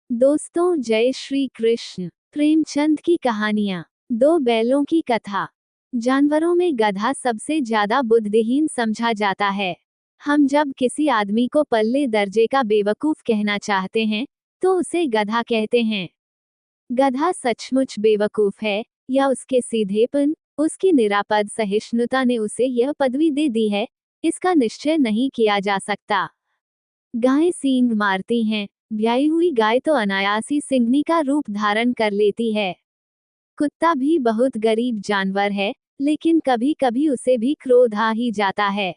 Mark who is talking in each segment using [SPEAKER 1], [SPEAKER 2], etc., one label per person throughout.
[SPEAKER 1] दोस्तों, जय श्री कृष्ण। प्रेमचंद की कहानियां। दो बैलों की कथा। जानवरों में गधा सबसे ज्यादा बुद्धिहीन समझा जाता है। हम जब किसी आदमी को पल्ले दर्जे का बेवकूफ कहना चाहते हैं तो उसे गधा कहते हैं। गधा सचमुच बेवकूफ है या उसके सीधेपन, उसकी निरापद सहिष्णुता ने उसे यह पदवी दे दी है, इसका निश्चय नहीं किया जा सकता। गायें सींग मारती हैं, ब्याई हुई गाय तो अनायासी सिंघनी का रूप धारण कर लेती है। कुत्ता भी बहुत गरीब जानवर है, लेकिन कभी कभी उसे भी क्रोध आ ही जाता है।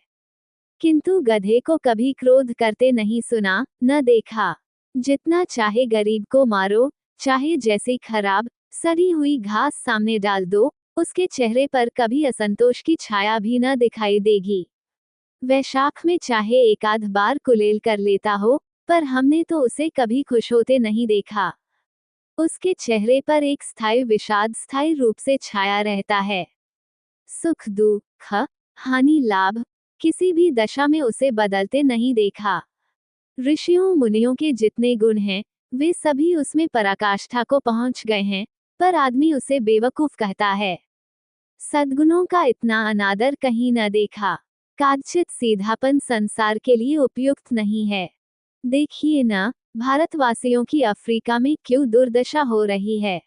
[SPEAKER 1] किंतु गधे को कभी क्रोध करते नहीं सुना, न देखा। जितना चाहे गरीब को मारो, चाहे जैसी खराब सड़ी हुई घास सामने डाल दो, उसके चेहरे पर कभी असंतोष की छाया भी न दिखाई देगी। वैशाख में चाहे एक आध बार कुलेल कर लेता हो, पर हमने तो उसे कभी खुश होते नहीं देखा। उसके चेहरे पर एक स्थायी विषाद स्थायी रूप से छाया रहता है। सुख दुख, हानि लाभ, किसी भी दशा में उसे बदलते नहीं देखा। ऋषियों मुनियों के जितने गुण हैं, वे सभी उसमें पराकाष्ठा को पहुंच गए हैं, पर आदमी उसे बेवकूफ कहता है। सद्गुणों का इतना अनादर कहीं न देखा। काचित सीधापन संसार के लिए उपयुक्त नहीं है। देखिए न, भारतवासियों की अफ्रीका में क्यों दुर्दशा हो रही है।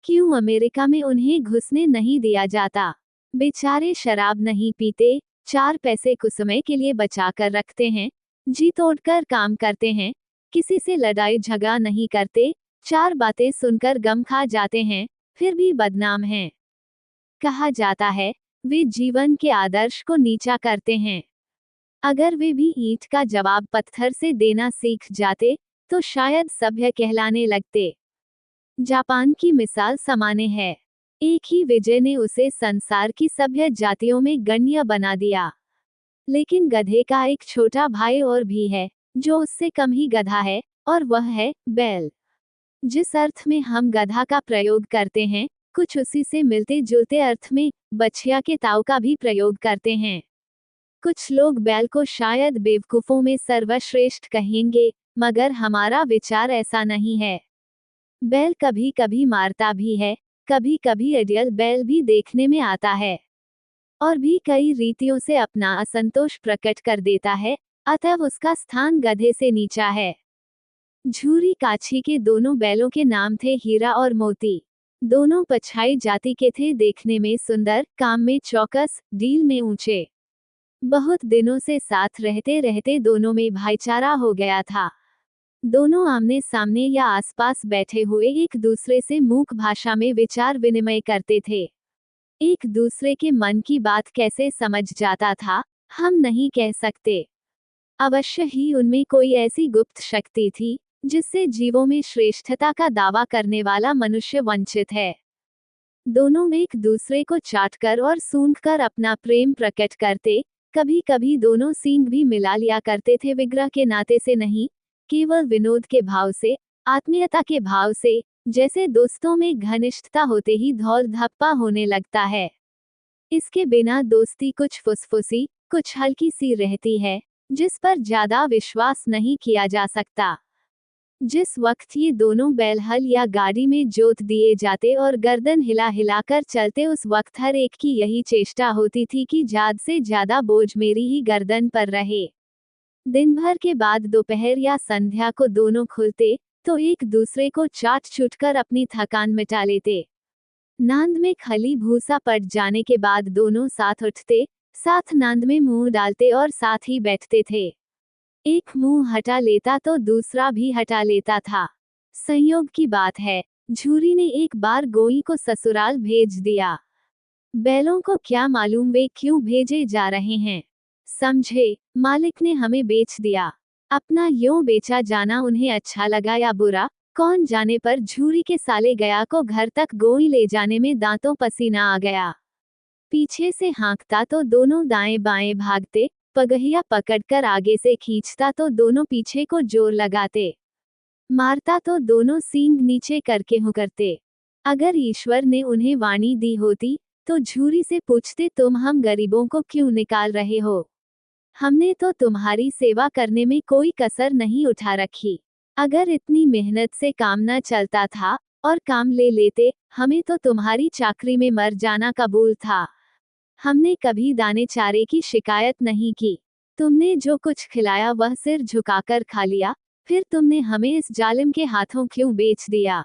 [SPEAKER 1] क्यों अमेरिका में उन्हें घुसने नहीं दिया जाता। बेचारे शराब नहीं पीते, 4 पैसे कुछ समय के लिए बचा कर रखते हैं, जी तोड़कर काम करते हैं, किसी से लड़ाई झगड़ा नहीं करते, 4 बातें सुनकर गम खा जाते हैं, फिर भी बदनाम हैं। कहा जाता है, वे जीवन के आदर्श को नीचा करते हैं। अगर वे भी ईंट का जवाब पत्थर से देना सीख जाते, तो शायद सभ्य कहलाने लगते। जापान की मिसाल सामान्य है। एक ही विजय ने उसे संसार की सभ्य जातियों में गण्य बना दिया। लेकिन गधे का एक छोटा भाई और भी है, जो उससे कम ही गधा है, और वह है बैल। जिस अर्थ में हम गधा का प्रयोग करते हैं, कुछ उसी से मिलते जुलते अर्थ में बछिया के ताव का भी प्रयोग करते हैं। कुछ लोग बैल को शायद बेवकूफों में सर्वश्रेष्ठ कहेंगे, मगर हमारा विचार ऐसा नहीं है। बैल कभी कभी मारता भी है, कभी कभी अडियल बैल भी देखने में आता है, और भी कई रीतियों से अपना असंतोष प्रकट कर देता है, अतः उसका स्थान गधे से नीचा है। झूरी काछी के दोनों बैलों के नाम थे हीरा और मोती। दोनों पछाई जाति के थे, देखने में सुंदर, काम में चौकस, डील में ऊंचे। बहुत दिनों से साथ रहते रहते दोनों में भाईचारा हो गया था। दोनों आमने सामने या आसपास बैठे हुए एक दूसरे से मूक भाषा में विचार विनिमय करते थे। एक दूसरे के मन की बात कैसे समझ जाता था, हम नहीं कह सकते। अवश्य ही उनमें कोई ऐसी गुप्त शक्ति थी, जिससे जीवों में श्रेष्ठता का दावा करने वाला मनुष्य वंचित है। दोनों एक दूसरे को चाटकर और सूंघकर अपना प्रेम प्रकट करते, कभी कभी दोनों सींग भी मिला लिया करते थे, विग्रह के नाते से नहीं, केवल विनोद के भाव से, आत्मीयता के भाव से, जैसे दोस्तों में घनिष्ठता होते ही धौल धप्पा होने लगता है। इसके बिना दोस्ती कुछ फुसफुसी, कुछ हल्की सी रहती है, जिस पर ज्यादा विश्वास नहीं किया जा सकता। जिस वक्त ये दोनों बैल हल या गाड़ी में जोत दिए जाते और गर्दन हिला हिलाकर चलते, उस वक्त हर एक की यही चेष्टा होती थी कि ज्यादा से ज्यादा बोझ मेरी ही गर्दन पर रहे। दिन भर के बाद दोपहर या संध्या को दोनों खुलते, तो एक दूसरे को चाट चुटकर अपनी थकान मिटा लेते। नांद में खली भूसा पड़ जाने के बाद दोनों साथ उठते, साथ नांद में मुंह डालते और साथ ही बैठते थे। एक मुंह हटा लेता तो दूसरा भी हटा लेता था। संयोग की बात है, झूरी ने एक बार गोई को ससुराल भेज दिया। बैलों को क्या मालूम वे क्यों भेजे जा रहे हैं। समझे, मालिक ने हमें बेच दिया। अपना यूं बेचा जाना उन्हें अच्छा लगा या बुरा, कौन जाने, पर झूरी के साले गया को घर तक गोई ले जाने में दांतों पसीना आ गया। पीछे से हाँकता तो दोनों दाएं बाएं भागते, पगहिया पकड़कर आगे से खींचता तो दोनों पीछे को जोर लगाते, मारता तो दोनों सींग नीचे करके हुकरते। अगर ईश्वर ने उन्हें वाणी दी होती, तो झूरी से पूछते, तुम हम गरीबों को क्यों निकाल रहे हो? हमने तो तुम्हारी सेवा करने में कोई कसर नहीं उठा रखी। अगर इतनी मेहनत से काम न चलता था और काम ले लेते, हमें तो तुम्हारी चाकरी में मर जाना कबूल था। हमने कभी दाने चारे की शिकायत नहीं की। तुमने जो कुछ खिलाया वह सिर झुकाकर खा लिया, फिर तुमने हमें इस जालिम के हाथों क्यों बेच दिया।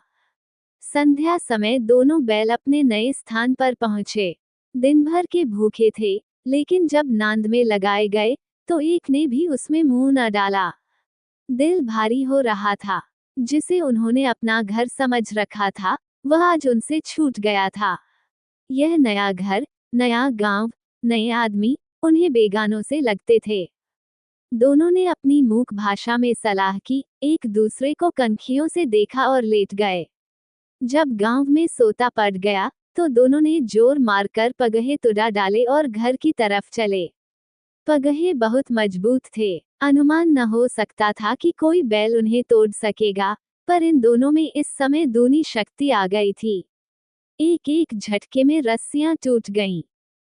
[SPEAKER 1] संध्या समय दोनों बैल अपने नए स्थान पर पहुंचे। दिन भर के भूखे थे, लेकिन जब नांद में लगाए गए तो एक ने भी उसमें मुंह न डाला। दिल भारी हो रहा था। जिसे उन्होंने अपना घर समझ रखा था, वह आज उनसे छूट गया था। यह नया घर, नया गांव, नए आदमी उन्हें बेगानों से लगते थे। दोनों ने अपनी मूक भाषा में सलाह की, एक दूसरे को कनखियों से देखा और लेट गए। जब गांव में सोता पड़ गया तो दोनों ने जोर मारकर पगहे तुड़ा डाले और घर की तरफ चले। पगहे बहुत मजबूत थे, अनुमान न हो सकता था कि कोई बैल उन्हें तोड़ सकेगा, पर इन दोनों में इस समय दूनी शक्ति आ गई थी। एक एक झटके में रस्सियां टूट गईं।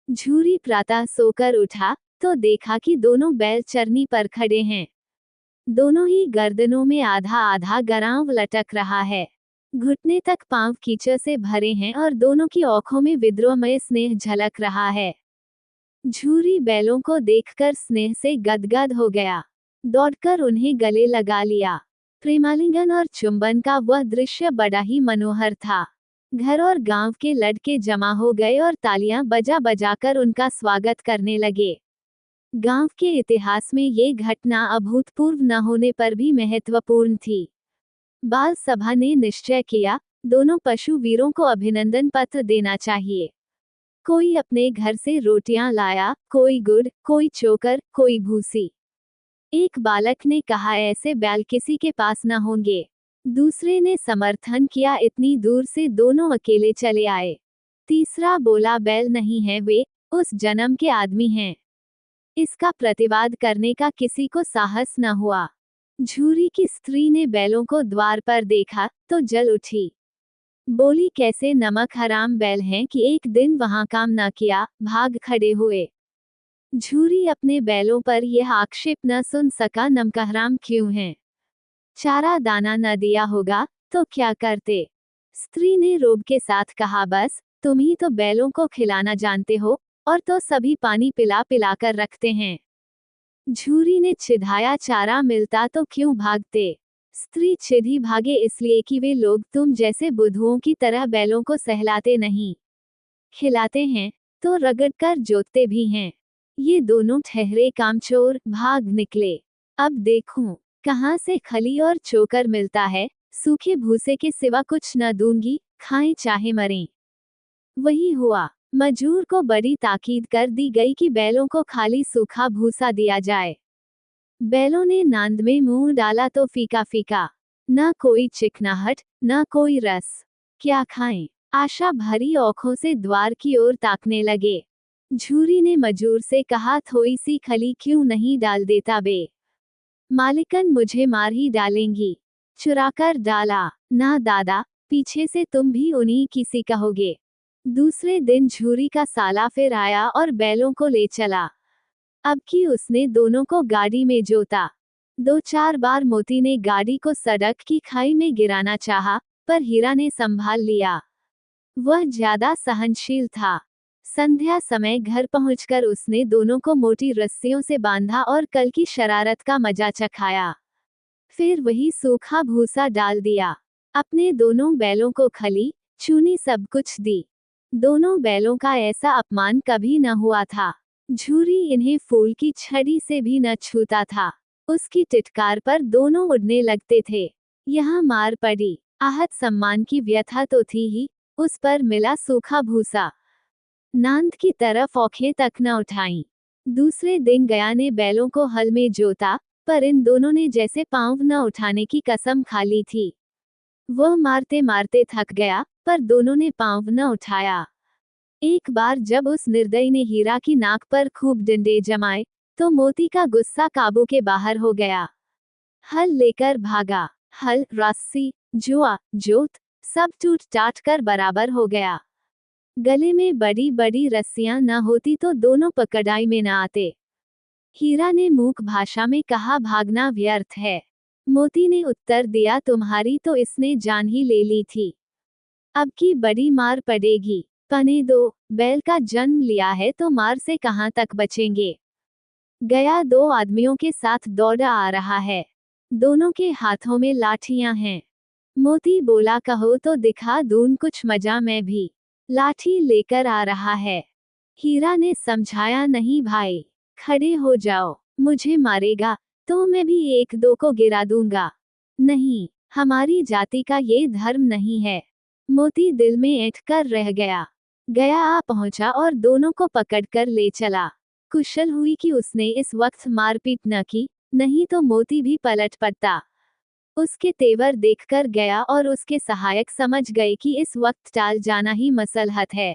[SPEAKER 1] झूरी प्रातः सोकर उठा तो देखा कि दोनों बैल चरनी पर खड़े हैं। दोनों ही गर्दनों में आधा आधा गरांव लटक रहा है। घुटने तक पांव कीचड़ से भरे हैं और दोनों की आंखों में विद्रोहमय स्नेह झलक रहा है। झूरी बैलों को देखकर स्नेह से गदगद हो गया। दौड़कर उन्हें गले लगा लिया। प्रेमालिंगन और चुंबन का वह दृश्य बड़ा ही मनोहर था। घर और गांव के लड़के जमा हो गए और तालियां बजा बजाकर उनका स्वागत करने लगे। गांव के इतिहास में ये घटना अभूतपूर्व न होने पर भी महत्वपूर्ण थी। बाल सभा ने निश्चय किया, दोनों पशु वीरों को अभिनंदन पत्र देना चाहिए। कोई अपने घर से रोटियां लाया, कोई गुड़, कोई चोकर, कोई भूसी। एक बालक ने कहा, ऐसे बैल किसी के पास न होंगे। दूसरे ने समर्थन किया, इतनी दूर से दोनों अकेले चले आए। तीसरा बोला, बैल नहीं है, वे उस जन्म के आदमी हैं। इसका प्रतिवाद करने का किसी को साहस न हुआ। झूरी की स्त्री ने बैलों को द्वार पर देखा तो जल उठी। बोली, कैसे नमक हराम बैल हैं कि एक दिन वहां काम न किया, भाग खड़े हुए। झूरी अपने बैलों पर यह आक्षेप न सुन सका, नमक हराम क्यों हैं? चारा दाना न दिया होगा तो क्या करते? स्त्री ने रोब के साथ कहा, बस तुम ही तो बैलों को खिलाना जानते हो, और तो सभी पानी पिला पिलाकर रखते हैं। झूरी ने चिढ़ाया, चारा मिलता तो क्यों भागते? स्त्री चिढ़ी, भागे इसलिए कि वे लोग तुम जैसे बुद्धुओं की तरह बैलों को सहलाते नहीं, खिलाते हैं तो रगड़कर जोतते भी हैं। ये दोनों ठहरे कामचोर भाग निकले। अब देखूं कहां से खली और चोकर मिलता है, सूखे भूसे के सिवा कुछ न दूंगी, खाएं चाहे मरें। वही हुआ। मजूर को बड़ी ताकीद कर दी गई कि बैलों को खाली सूखा भूसा दिया जाए। बैलों ने नांद में मुंह डाला तो फीका फीका, न कोई चिकनाहट, न कोई रस। क्या खाएं? आशा भरी आंखों से द्वार की ओर ताकने लगे। झूरी ने मजूर से कहा, थोड़ी सी खली क्यों नहीं डाल देता बे? मालिकन मुझे मार ही डालेंगी। चुराकर डाला। ना दादा, पीछे से तुम भी उन्हीं की सी कहोगे। दूसरे दिन झूरी का साला फिर आया और बैलों को ले चला। अब की उसने दोनों को गाड़ी में जोता। 2-4 बार मोती ने गाड़ी को सड़क की खाई में गिराना चाहा, पर हीरा ने संभाल लिया। वह ज्यादा सहनशील था। संध्या समय घर पहुंचकर उसने दोनों को मोटी रस्सियों से बांधा और कल की शरारत का मजा चखाया। फिर वही सूखा भूसा डाल दिया। अपने दोनों बैलों को खली, चूनी सब कुछ दी। दोनों बैलों का ऐसा अपमान कभी न हुआ था। झूरी इन्हें फूल की छड़ी से भी न छूता था। उसकी टिटकार पर दोनों उड़ने लगते थे। यहाँ मार पड़ी। आहत सम्मान की व्यथा तो थी ही, उस पर मिला सूखा भूसा। नांद की तरफ औंखें तक न उठाईं। दूसरे दिन गया ने बैलों को हल में जोता, पर इन दोनों ने जैसे पांव न उठाने की कसम खा ली थी। वह मारते मारते थक गया, पर दोनों ने पांव न उठाया। एक बार जब उस निर्दयी ने हीरा की नाक पर खूब डंडे जमाए, तो मोती का गुस्सा काबू के बाहर हो गया। हल लेकर भागा। हल, रस्सी, जुआ, जोत, सब टूट टाट कर बराबर हो गया। गले में बड़ी बड़ी रस्सियां न होती तो दोनों पकड़ाई में न आते। हीरा ने मूक भाषा में कहा, भागना व्यर्थ है। मोती ने उत्तर दिया, तुम्हारी तो इसने जान ही ले ली थी, अब की बड़ी मार पड़ेगी। पने दो, बैल का जन्म लिया है तो मार से कहाँ तक बचेंगे। गया दो आदमियों के साथ दौड़ा आ रहा है, दोनों के हाथों में लाठियां हैं। मोती बोला, कहो तो दिखा दूं कुछ मजा, मैं भी लाठी लेकर आ रहा है। हीरा ने समझाया, नहीं भाई, खड़े हो जाओ, मुझे मारेगा तो मैं भी एक दो को गिरा दूंगा। नहीं, हमारी जाति का ये धर्म नहीं है। मोती दिल में ऐंठ कर रह गया। गया आ पहुंचा और दोनों को पकड़कर ले चला। कुशल हुई कि उसने इस वक्त मारपीट न की, नहीं तो मोती भी पलट पड़ता। उसके तेवर देखकर गया और उसके सहायक समझ गए कि इस वक्त टाल जाना ही मसलहत है।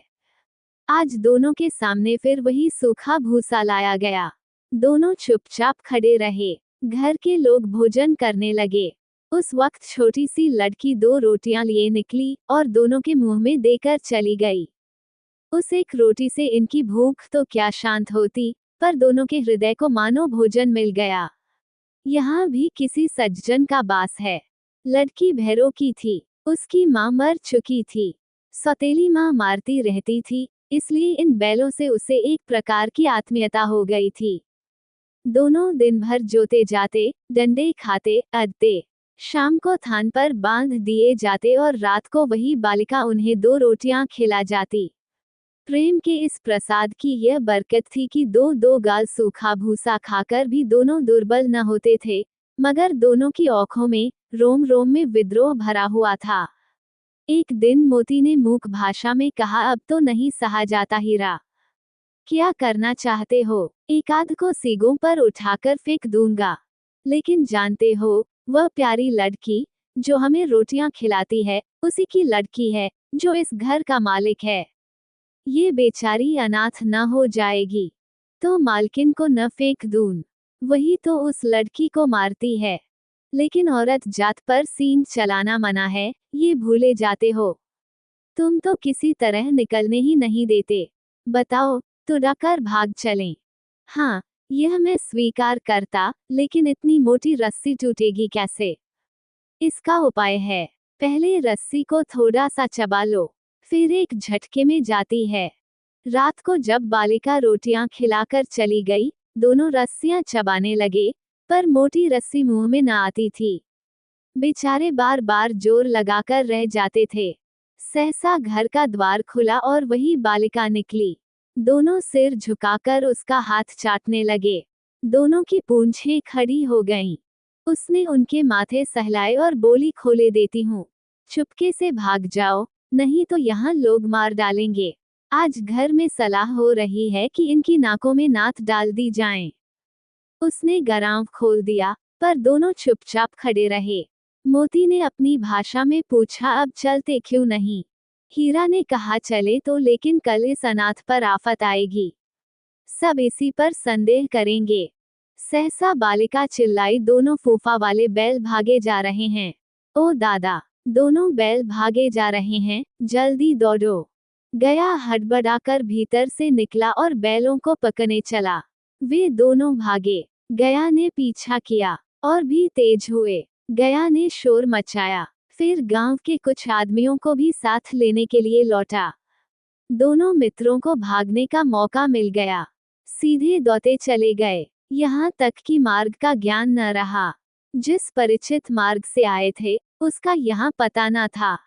[SPEAKER 1] आज दोनों के सामने फिर वही सूखा भूसा लाया गया। दोनों चुपचाप खड़े रहे। घर के लोग भोजन करने लगे। उस वक्त छोटी सी लड़की 2 रोटियां लिए निकली और दोनों के मुंह में देकर चली गई। उस एक रोटी से इनकी भूख तो क्या शांत होती, पर दोनों के हृदय को मानो भोजन मिल गया। यहाँ भी किसी सज्जन का बास है। लड़की भैरों की थी, उसकी माँ मर चुकी थी। सौतेली माँ मारती रहती थी, इसलिए इन बैलों से उसे एक प्रकार की आत्मीयता हो गई थी। दोनों दिन भर जोते जाते, डंडे खाते, अदते। शाम को थान पर बांध दिए जाते और रात को वही बालिका उन्हें 2 रोटियां खिला जाती। प्रेम के इस प्रसाद की यह बरकत थी कि 2-2 गाल सूखा भूसा खाकर भी दोनों दुर्बल न होते थे, मगर दोनों की आंखों में, रोम रोम में विद्रोह भरा हुआ था। एक दिन मोती ने मूक भाषा में कहा, अब तो नहीं सहा जाता हीरा। क्या करना चाहते हो? एक आध को सीगों पर उठाकर फेंक दूंगा। लेकिन जानते हो, वह प्यारी लड़की, जो हमें रोटियां खिलाती है, उसी की लड़की है, जो इस घर का मालिक है। ये बेचारी अनाथ न हो जाएगी तो मालकिन को न फेंक दूं। वही तो उस लड़की को मारती है। लेकिन औरत जात पर सींग चलाना मना है, ये भूले जाते हो। तुम तो किसी तरह निकलने ही नहीं देते। बताओ, तुड़ाकर भाग चलें? हाँ, यह मैं स्वीकार करता, लेकिन इतनी मोटी रस्सी टूटेगी कैसे? इसका उपाय है। पहले रस्सी को थोड़ा सा चबा लो, फिर एक झटके में जाती है। रात को जब बालिका रोटियां खिलाकर चली गई, दोनों रस्सियां चबाने लगे, पर मोटी रस्सी मुंह में न आती थी। बेचारे बार बार जोर लगाकर रह जाते थे। सहसा घर का द्वार खुला और वही बालिका निकली। दोनों सिर झुकाकर उसका हाथ चाटने लगे। दोनों की पूंछें खड़ी हो गईं। उसने उनके माथे सहलाए और बोली, खोले देती हूँ, चुपके से भाग जाओ, नहीं तो यहाँ लोग मार डालेंगे। आज घर में सलाह हो रही है कि इनकी नाकों में नाथ डाल दी जाए। उसने गराम खोल दिया, पर दोनों चुपचाप खड़े रहे। मोती ने अपनी भाषा में पूछा, अब चलते क्यों नहीं? हीरा ने कहा, चले तो, लेकिन कल इस अनाथ पर आफत आएगी, सब इसी पर संदेह करेंगे। सहसा बालिका चिल्लाई, दोनों फूफा वाले बैल भागे जा रहे हैं। ओ दादा, दोनों बैल भागे जा रहे हैं, जल्दी दौड़ो। गया हड़बड़ाकर भीतर से निकला और बैलों को पकड़ने चला। वे दोनों भागे। गया ने पीछा किया, और भी तेज हुए। गया ने शोर मचाया, फिर गांव के कुछ आदमियों को भी साथ लेने के लिए लौटा। दोनों मित्रों को भागने का मौका मिल गया। सीधे दौड़ते चले गए, यहाँ तक कि मार्ग का ज्ञान न रहा। जिस परिचित मार्ग से आए थे, उसका यहाँ पता न था।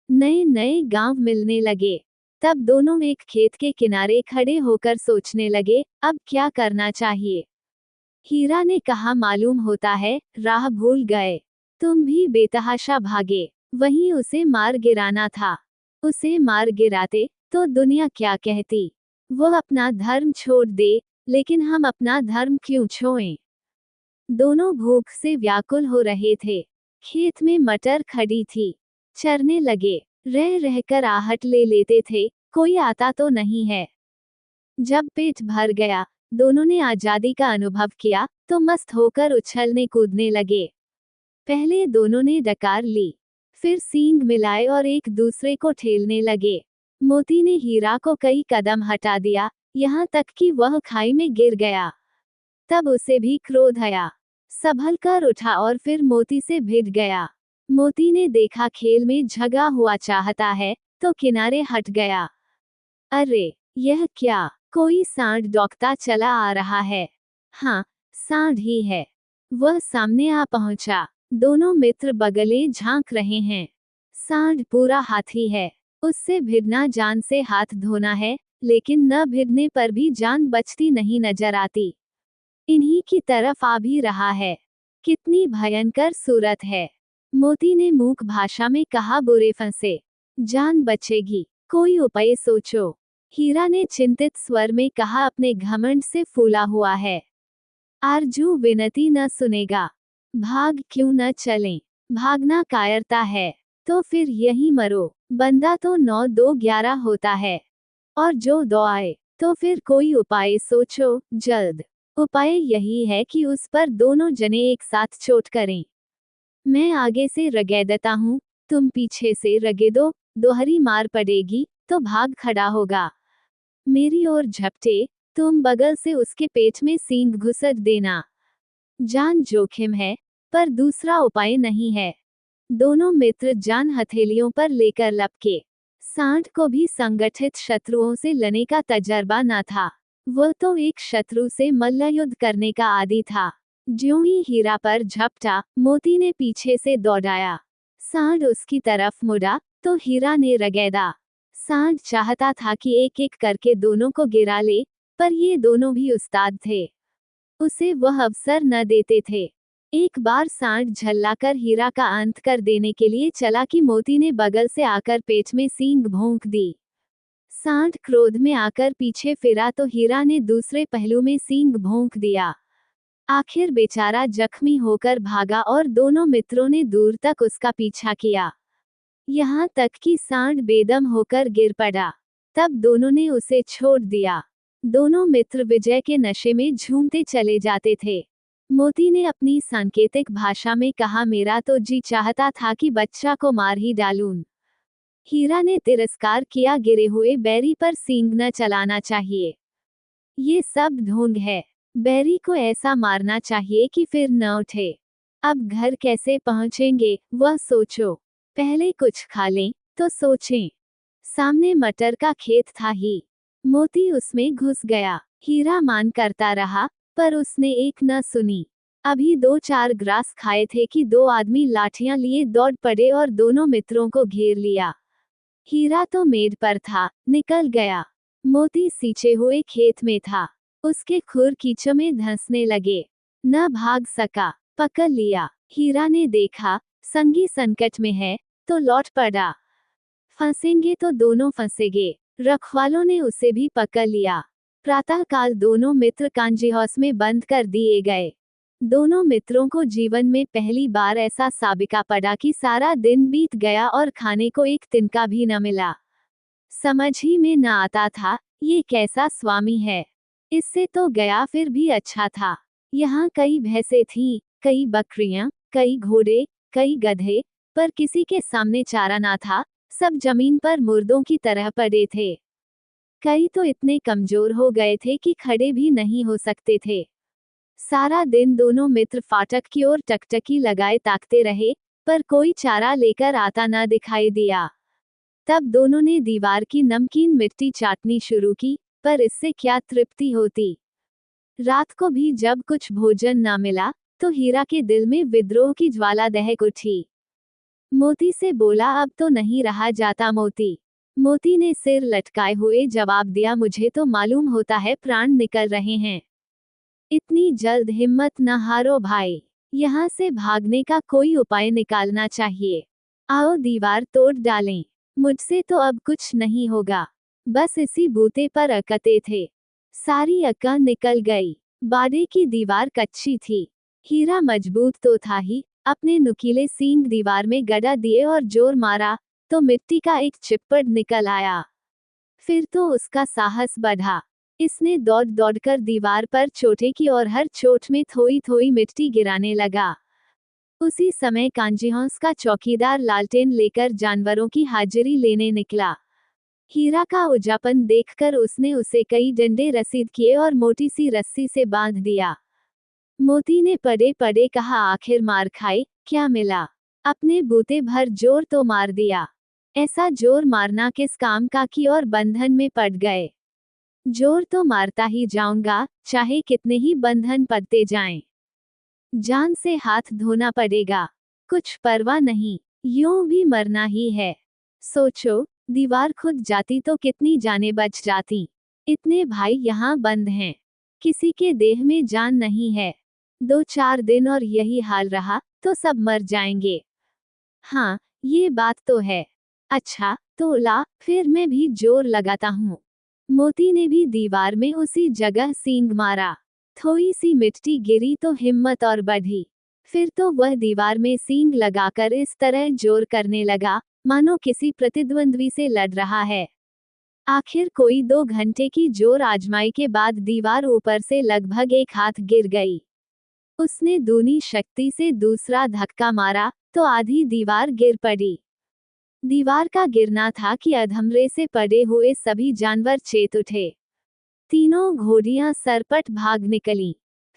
[SPEAKER 1] नए नए गांव मिलने लगे। तब दोनों एक खेत के किनारे खड़े होकर सोचने लगे, अब क्या करना चाहिए। हीरा ने कहा, मालूम होता है, राह भूल गए। तुम भी बेतहाशा भागे, वहीं उसे मार गिराना था। उसे मार गिराते तो दुनिया क्या कहती। वो अपना धर्म छोड़ दे, लेकिन हम अपना धर्म क्यों छोड़ें? दोनों भूख से व्याकुल हो रहे थे। खेत में मटर खड़ी थी, चरने लगे। रह रहकर आहट ले लेते थे, कोई आता तो नहीं है। जब पेट भर गया, दोनों ने आजादी का अनुभव किया, तो मस्त होकर उछलने कूदने लगे। पहले दोनों ने डकार ली, फिर सींग मिलाए और एक दूसरे को ठेलने लगे। मोती ने हीरा को कई कदम हटा दिया, यहाँ तक कि वह खाई में गिर गया। तब उसे भी क्रोध आया। संभल कर उठा और फिर मोती से भिड़ गया। मोती ने देखा खेल में झगा हुआ चाहता है, तो किनारे हट गया। अरे, यह क्या, कोई सांड दौड़ता चला आ रहा है। हाँ, सांड ही है। वह सामने आ पहुंचा। दोनों मित्र बगले झांक रहे हैं। सांड पूरा हाथी है। उससे भिड़ना जान से हाथ धोना है, लेकिन न भिड़ने पर भी जान बचती नहीं नजर आती। इन्हीं की तरफ आ भी रहा है। कितनी भयंकर सूरत है। मोती ने मूक भाषा में कहा, बुरे फंसे। जान बचेगी, कोई उपाय सोचो। हीरा ने चिंतित स्वर में कहा, अपने घमंड से फूला हुआ है। आरजू विनती न सुनेगा। भाग क्यों न चलें? भागना कायरता है। तो फिर यहीं मरो। बंदा तो 9 2 11 होता है। और जो दो आए, तो फिर कोई उपाय सोचो, जल्द। उपाय यही है कि उस पर दोनों जने एक साथ चोट करें। मैं आगे से रगेदता हूँ, तुम पीछे से रगेदो, दोहरी मार पड़ेगी, तो भाग खड़ा होगा। मेरी ओर झपटे, तुम बगल से उसके पेट में सींग घुसट देना। जान जोखिम है, पर दूसरा उपाय नहीं है। दोनों मित्र जान हथेलियों पर लेकर लपके। सांड को भी संगठित शत्रुओं से लड़ने का तजर्बा न था। वह तो एक शत्रु से मल्लयुद्ध करने का आदी था। ज्यों ही हीरा पर झपटा, मोती ने पीछे से दौड़ाया। सांड उसकी तरफ मुड़ा, तो हीरा ने रगेदा। सांड चाहता था कि एक एक करके दोनों को गिरा ले, पर ये दोनों भी उस्ताद थे। उसे वह अवसर न देते थे। एक बार सांड झल्लाकर हीरा का अंत कर देने के लिए चला कि मोती ने बगल से आकर पेट में सींग भोंक दी। सांड क्रोध में आकर पीछे फिरा तो हीरा ने दूसरे पहलू में सींग भोंक दिया। आखिर बेचारा जख्मी होकर भागा और दोनों मित्रों ने दूर तक उसका पीछा किया। यहाँ तक कि सांड बेदम होकर गिर पड़ा। तब दोनों ने उसे छोड़ दिया। दोनों मित्र विजय के नशे में झूमते चले जाते थे। मोती ने अपनी सांकेतिक भाषा में कहा, मेरा तो जी चाहता था कि बच्चा को मार ही डालूं। हीरा ने तिरस्कार किया, गिरे हुए बैरी पर सींग न चलाना चाहिए। ये सब ढोंग है। बैरी को ऐसा मारना चाहिए कि फिर न उठे। अब घर कैसे पहुंचेंगे, वह सोचो। पहले कुछ खा लें, तो सोचें। सामने मटर का खेत था ही। मोती उसमें घुस गया। हीरा मान करता रहा, पर उसने एक न सुनी। अभी 2 4 ग्रास खाए थे कि 2 आदमी लाठियां लिए दौड़ पड़े और दोनों मित्रों को घेर लिया। हीरा तो मेड़ पर था, निकल गया। मोती सींचे हुए खेत में था। उसके खुर कीचड़ में धंसने लगे। न भाग सका, पकड़ लिया। हीरा ने देखा, संगी संकट में है, तो लौट पड़ा। फंसेंगे तो दोनों फंसेंगे। रखवालों ने उसे भी पकड़ लिया। प्रातःकाल दोनों मित्र कांजी हाउस में बंद कर दिए गए। दोनों मित्रों को जीवन में पहली बार ऐसा साबिका पड़ा कि सारा दिन बीत गया और खाने को एक तिनका भी न मिला। समझ ही में न आता था, ये कैसा स्वामी है। इससे तो गया फिर भी अच्छा था। यहाँ कई भैंसें थीं, कई बकरियां, कई घोड़े, कई गधे, पर किसी के सामने चारा ना था। सब जमीन पर मुर्दों की तरह पड़े थे। कई तो इतने कमजोर हो गए थे कि खड़े भी नहीं हो सकते थे। सारा दिन दोनों मित्र फाटक की ओर टकटकी लगाए ताकते रहे, पर कोई चारा लेकर आता न दिखाई दिया। तब दोनों ने दीवार की नमकीन मिट्टी चाटनी शुरू की, पर इससे क्या तृप्ति होती। रात को भी जब कुछ भोजन न मिला, तो हीरा के दिल में विद्रोह की ज्वाला दहक उठी। मोती से बोला, अब तो नहीं रहा जाता मोती। मोती ने सिर लटकाए हुए जवाब दिया, मुझे तो मालूम होता है प्राण निकल रहे हैं। इतनी जल्द हिम्मत न हारो भाई। यहाँ से भागने का कोई उपाय निकालना चाहिए। आओ दीवार तोड़ डालें। मुझसे तो अब कुछ नहीं होगा। बस इसी बूते पर अकते थे। सारी अक्ल निकल गई। बाड़े की दीवार कच्ची थी। हीरा मजबूत तो था ही, अपने नुकीले सींग दीवार में गड़ा दिए और जोर मारा, तो मिट्टी का एक चिप्पड़ निकल आया। फिर तो उसका साहस बढ़ा। इसने दौड़ दौड़कर दीवार पर चोटे की और हर चोट में थोड़ी थोड़ी मिट्टी गिराने लगा। उसी समय कांजीहाउस का चौकीदार लालटेन लेकर जानवरों की हाजिरी लेने निकला। हीरा का उजापन देखकर उसने उसे कई डंडे रसीद किए और मोटी सी रस्सी से बांध दिया। मोती ने पड़े पड़े कहा, आखिर मार खाई, क्या मिला? अपने बूते भर जोर तो मार दिया। ऐसा जोर मारना किस काम का कि और बंधन में पड़ गए। जोर तो मारता ही जाऊंगा, चाहे कितने ही बंधन पड़ते जाएं। जान से हाथ धोना पड़ेगा, कुछ परवाह नहीं, यूं भी मरना ही है। सोचो, दीवार खुद जाती तो कितनी जानें बच जाती। इतने भाई यहाँ बंद हैं, किसी के देह में जान नहीं है। 2-4 दिन और यही हाल रहा तो सब मर जाएंगे। हाँ, ये बात तो है। अच्छा, तो ला, फिर मैं भी जोर लगाता हूँ। मोती ने भी दीवार में उसी जगह सींग मारा। थोड़ी सी मिट्टी गिरी तो हिम्मत और बढ़ी। फिर तो वह दीवार में सींग लगाकर इस तरह जोर करने लगा, मानो किसी प्रतिद्वंद्वी से लड़ रहा है। आखिर कोई 2 घंटे की जोर आजमाई के बाद दीवार ऊपर से लगभग 1 हाथ गिर गई। उसने दूनी शक्ति से दूसरा धक्का मारा, तो आधी दीवार गिर पड़ी। दीवार का गिरना था कि अधमरे से पड़े हुए सभी जानवर चेत उठे। तीनों घोड़ियां सरपट भाग निकलीं।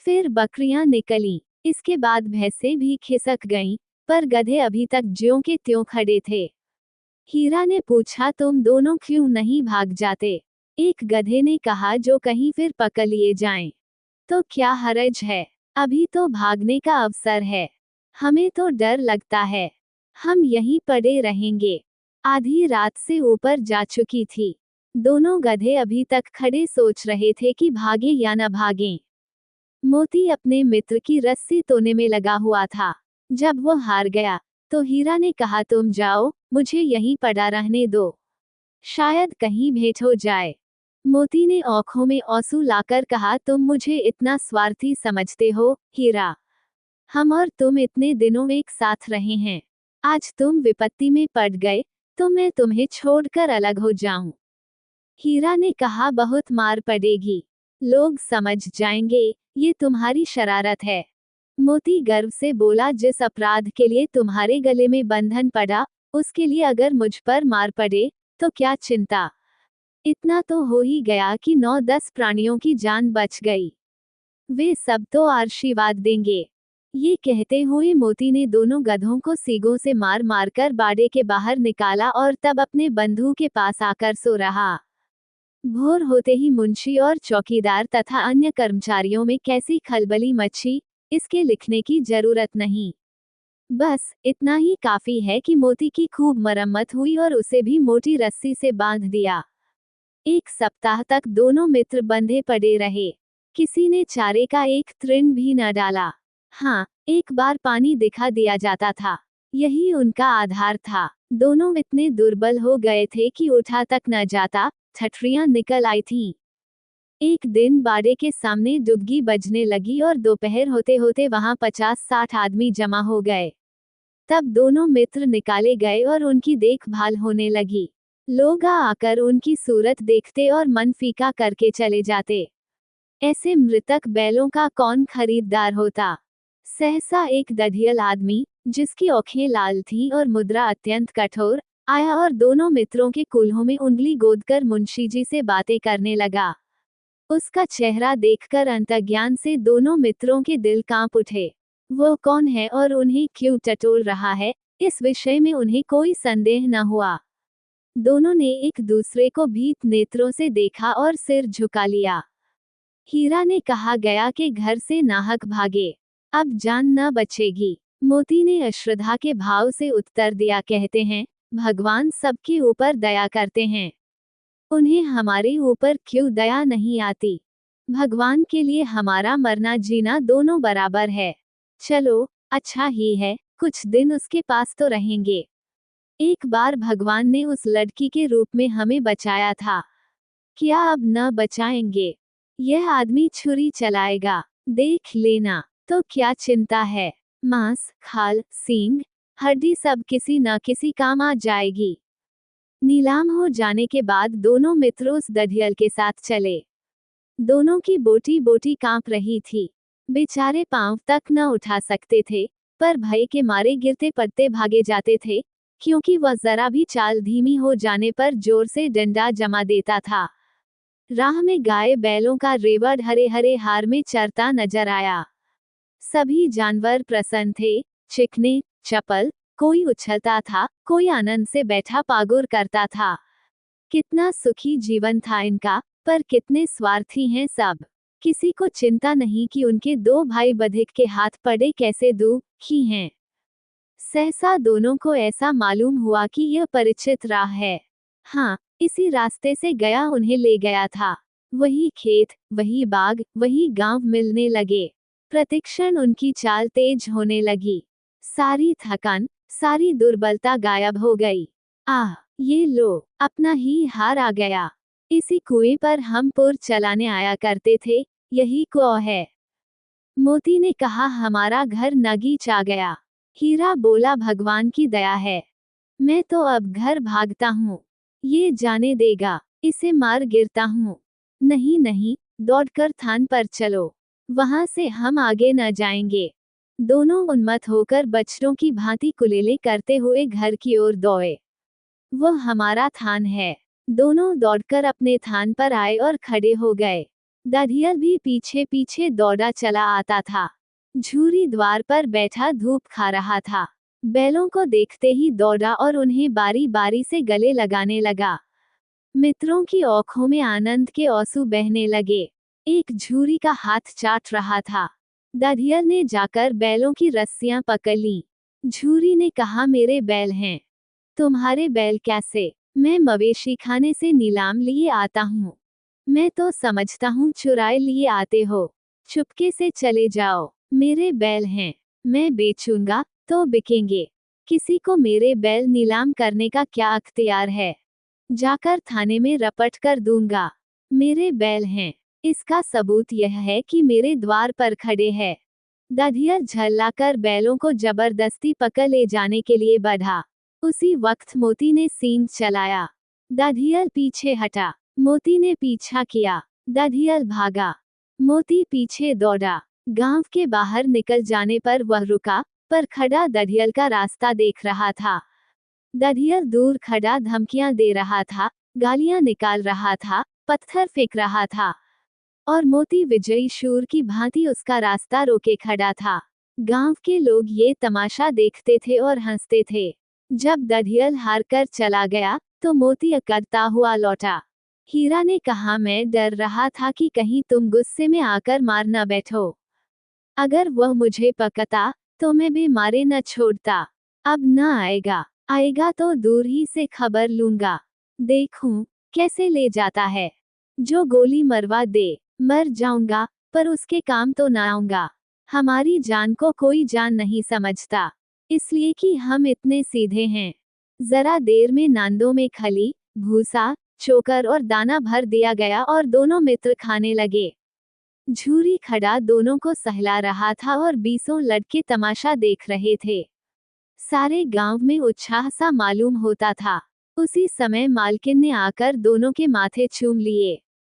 [SPEAKER 1] फिर बकरियां निकलीं। इसके बाद भैंसें भी खिसक गईं, पर गधे अभी तक ज्यों के त्यों खड़े थे। हीरा ने पूछा, तुम दोनों क्यों नहीं भाग जाते? एक गधे ने कहा, जो कहीं फिर पकड़ लिए जाएं। तो क्या हरज है, अभी तो भागने का अवसर है। हमें तो डर लगता है, हम यहीं पड़े रहेंगे। आधी रात से ऊपर जा चुकी थी। दोनों गधे अभी तक खड़े सोच रहे थे कि भागे या न भागें। मोती अपने मित्र की रस्सी तोड़ने में लगा हुआ था। जब वो हार गया, तो हीरा ने कहा, तुम जाओ, मुझे यहीं पड़ा रहने दो। शायद कहीं भेंट हो जाए। मोती ने आंखों में आंसू लाकर कहा, तुम मुझे इतना स्वार्थी समझते हो, हीरा? हम और तुम इतने दिनों एक साथ रहे हैं। आज तुम विपत्ति में पड़ गए, तो मैं तुम्हें छोड़कर अलग हो जाऊं। हीरा ने कहा, बहुत मार पड़ेगी। लोग समझ जाएंगे, ये तुम्हारी शरारत है। मोती गर्व से बोला, जिस अपराध के लिए तुम्हारे गले में बंधन पड़ा, उसके लिए अगर मुझ पर मार पड़े, तो क्या चिंता। इतना तो हो ही गया कि 9-10 प्राणियों की जान बच गई। वे सब तो आशीर्वाद देंगे। ये कहते हुए मोती ने दोनों गधों को सींगों से मार मारकर बाड़े के बाहर निकाला और तब अपने बंधु के पास आकर सो रहा। भोर होते ही मुंशी और चौकीदार तथा अन्य कर्मचारियों में कैसी खलबली मची, इसके लिखने की जरूरत नहीं। बस इतना ही काफी है कि मोती की खूब मरम्मत हुई और उसे भी मोटी रस्सी से बांध दिया। 1 सप्ताह तक दोनों मित्र बंधे पड़े रहे। किसी ने चारे का एक तृण भी न डाला। हाँ, एक बार पानी दिखा दिया जाता था, यही उनका आधार था। दोनों इतने दुर्बल हो गए थे कि उठा तक न जाता, ठठरियां निकल आई थीं। एक दिन बाड़े के सामने डुग्गी बजने लगी और दोपहर होते होते वहां 50-60 आदमी जमा हो गए। तब दोनों मित्र निकाले गए और उनकी देखभाल होने लगी। लोग आकर उनकी सूरत देखते और मन फीका करके चले जाते। ऐसे मृतक बैलों का कौन खरीदार होता। सहसा एक दधियल आदमी, जिसकी आंखें लाल थीं और मुद्रा अत्यंत कठोर, आया और दोनों मित्रों के कूल्हों में उंगली गोदकर मुंशी जी से बातें करने लगा। उसका चेहरा देखकर अंतर्ज्ञान से दोनों मित्रों के दिल कांप उठे। वो कौन है और उन्हें क्यों टटोल रहा है, इस विषय में उन्हें कोई संदेह न हुआ। दोनों ने एक दूसरे को भीत नेत्रों से देखा और सिर झुका लिया। हीरा ने कहा, गया के घर से नाहक भागे, अब जान न बचेगी। मोती ने अश्रद्धा के भाव से उत्तर दिया, कहते हैं, भगवान सबके ऊपर दया करते हैं, उन्हें हमारे ऊपर क्यों दया नहीं आती। भगवान के लिए हमारा मरना जीना दोनों बराबर है। चलो, अच्छा ही है, कुछ दिन उसके पास तो रहेंगे। एक बार भगवान ने उस लड़की के रूप में हमें बचाया था, क्या अब न बचाएंगे? यह आदमी छुरी चलाएगा, देख लेना। तो क्या चिंता है, मांस, खाल, सींग, हड्डी सब किसी न किसी काम आ जाएगी। नीलाम हो जाने के बाद दोनों मित्र उस दधियल के साथ चले। दोनों की बोटी बोटी कांप रही थी। बेचारे पांव तक न उठा सकते थे, पर भय के मारे गिरते पड़ते भागे जाते थे, क्योंकि वह जरा भी चाल धीमी हो जाने पर जोर से डंडा जमा देता था। राह में गाय बैलों का रेवड़ हरे हरे हार में चरता नजर आया। सभी जानवर प्रसन्न थे, चिकने, चपल, कोई उछलता था, कोई आनंद से बैठा पागुर करता था। कितना सुखी जीवन था इनका, पर कितने स्वार्थी हैं सब। किसी को चिंता नहीं कि उनके दो भाई बधिक के हाथ पड़े कैसे दुखी हैं। सहसा दोनों को ऐसा मालूम हुआ कि यह परिचित राह है। हाँ, इसी रास्ते से गया उन्हें ले गया था। वही खेत, वही बाग, वही गांव मिलने लगे। प्रतिक्षण उनकी चाल तेज होने लगी। सारी थकान, सारी दुर्बलता गायब हो गई। आह, ये लो, अपना ही हार आ गया। इसी कुएं पर हम पुर चलाने आया करते थे, यही कुआं है। मोती ने कहा हमारा घर नगीच आ गया। हीरा बोला भगवान की दया है। मैं तो अब घर भागता हूँ। ये जाने देगा, इसे मार गिरता हूँ। नहीं नहीं, दौड़कर थान पर चलो। वहां से हम आगे न जाएंगे। दोनों उन्मत्त होकर बछड़ों की भांति कुलेले करते हुए घर की ओर दौड़े। वह हमारा थान है। दोनों दौड़कर अपने थान पर आए और खड़े हो गए। दधियल भी पीछे पीछे दौड़ा चला आता था। झूरी द्वार पर बैठा धूप खा रहा था। बैलों को देखते ही दौड़ा और उन्हें बारी बारी से गले लगाने लगा। मित्रों की आंखों में आनंद के आंसू बहने लगे। एक झूरी का हाथ चाट रहा था। दधियल ने जाकर बैलों की रस्सियां पकड़ ली। झूरी ने कहा मेरे बैल हैं। तुम्हारे बैल कैसे? मैं मवेशी खाने से नीलाम लिए आता हूँ। मैं तो समझता हूँ चुराए लिए आते हो। चुपके से चले जाओ। मेरे बैल हैं। मैं बेचूंगा तो बिकेंगे। किसी को मेरे बैल नीलाम करने का क्या अख्तियार है? जाकर थाने में रपट कर दूंगा। मेरे बैल हैं। इसका सबूत यह है कि मेरे द्वार पर खड़े हैं। दधियल झल्लाकर बैलों को जबरदस्ती पकड़ ले जाने के लिए बढ़ा। उसी वक्त मोती ने सींग चलाया। दधियल पीछे हटा। मोती ने पीछा किया। दधियल भागा। मोती पीछे दौड़ा। गांव के बाहर निकल जाने पर वह रुका, पर खड़ा दधियल का रास्ता देख रहा था। दधियल दूर खड़ा धमकियां दे रहा था, गालियां निकाल रहा था, पत्थर फेंक रहा था। और मोती विजयी शूर की भांति उसका रास्ता रोके खड़ा था। गांव के लोग ये तमाशा देखते थे और हंसते थे। जब दधियल हार कर चला गया, तो मोती अकड़ता हुआ लौटा। हीरा ने कहा मैं डर रहा था कि कहीं तुम गुस्से में आकर मार न बैठो। अगर वह मुझे पकता, तो मैं भी मारे न छोड़ता। अब न आएगा, आएगा तो दूर ही से खबर लूंगा। देखूं, कैसे ले जाता है। जो गोली मरवा दे, मर जाऊंगा, पर उसके काम तो न आऊंगा। हमारी जान को कोई जान नहीं समझता, इसलिए कि हम इतने सीधे हैं। जरा देर में नांदों में खली, भूसा, चोकर और दाना भर दिया गया और दोनों मित्र खाने लगे। झूरी खड़ा दोनों को सहला रहा था और बीसों लड़के तमाशा देख रहे थे। सारे गांव में उत्साह सा मालूम होता था। उसी समय मालकिन ने आकर दोनों के माथे चूम लिए।